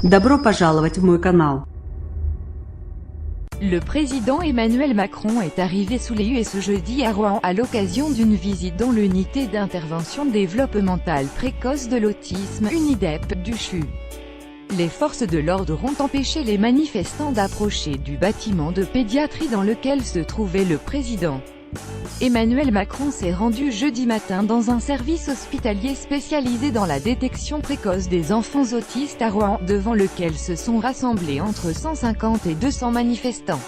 Добро пожаловать в мой канал. Le président Emmanuel Macron est arrivé sous les huées ce jeudi à Rouen, à l'occasion d'une visite dans l'unité d'intervention développementale précoce de l'autisme, UNIDEP, du CHU. Les forces de l'ordre ont empêché les manifestants d'approcher du bâtiment de pédiatrie dans lequel se trouvait le président. Emmanuel Macron s'est rendu jeudi matin dans un service hospitalier spécialisé dans la détection précoce des enfants autistes à Rouen, devant lequel se sont rassemblés entre 150 et 200 manifestants.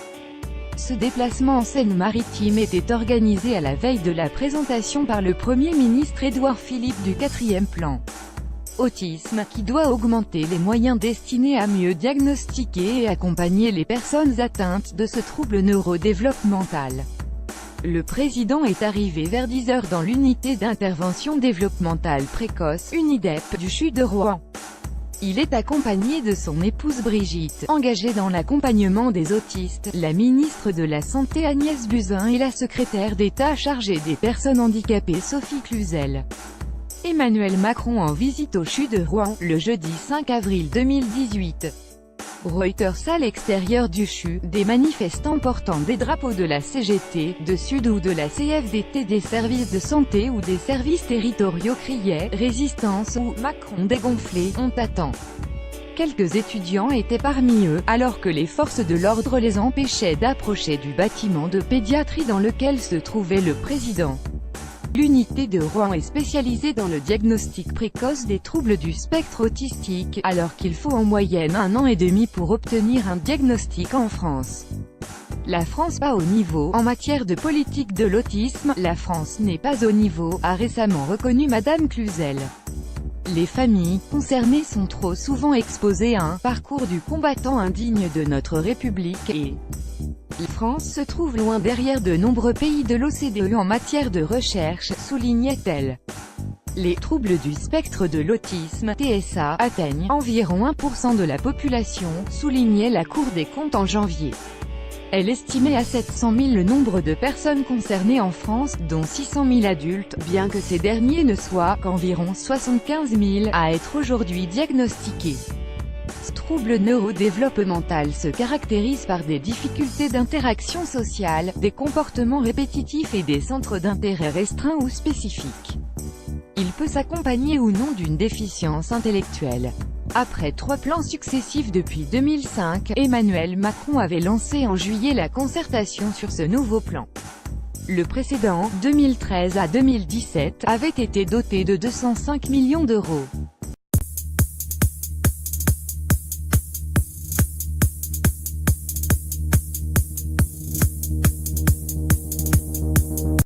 Ce déplacement en Seine-Maritime était organisé à la veille de la présentation par le Premier ministre Édouard Philippe du 4e plan Autisme, qui doit augmenter les moyens destinés à mieux diagnostiquer et accompagner les personnes atteintes de ce trouble neurodéveloppemental. Le président est arrivé vers 10 h dans l'unité d'intervention développementale précoce, UNIDEP, du CHU de Rouen. Il est accompagné de son épouse Brigitte, engagée dans l'accompagnement des autistes, la ministre de la Santé Agnès Buzyn et la secrétaire d'État chargée des personnes handicapées Sophie Cluzel. Emmanuel Macron en visite au CHU de Rouen, le jeudi 5 avril 2018. Reuters. À l'extérieur du CHU, des manifestants portant des drapeaux de la CGT, de Sud ou de la CFDT, des services de santé ou des services territoriaux criaient « Résistance » ou « Macron dégonflé », on t'attend. Quelques étudiants étaient parmi eux, alors que les forces de l'ordre les empêchaient d'approcher du bâtiment de pédiatrie dans lequel se trouvait le président. L'unité de Rouen est spécialisée dans le diagnostic précoce des troubles du spectre autistique, alors qu'il faut en moyenne 1 an et demi pour obtenir un diagnostic en France. La France pas au niveau. En matière de politique de l'autisme, la France n'est pas au niveau, a récemment reconnu Madame Cluzel. Les familles concernées sont trop souvent exposées à un parcours du combattant indigne de notre République et la France se trouve loin derrière de nombreux pays de l'OCDE en matière de recherche, soulignait-elle. Les troubles du spectre de l'autisme, TSA, atteignent environ 1% de la population, soulignait la Cour des comptes en janvier. Elle estimait à 700 000 le nombre de personnes concernées en France, dont 600 000 adultes, bien que ces derniers ne soient qu'environ 75 000 à être aujourd'hui diagnostiqués. Ce trouble neurodéveloppemental se caractérise par des difficultés d'interaction sociale, des comportements répétitifs et des centres d'intérêt restreints ou spécifiques. Il peut s'accompagner ou non d'une déficience intellectuelle. Après 3 plans successifs depuis 2005, Emmanuel Macron avait lancé en juillet la concertation sur ce nouveau plan. Le précédent, 2013 à 2017, avait été doté de 205 millions d'euros.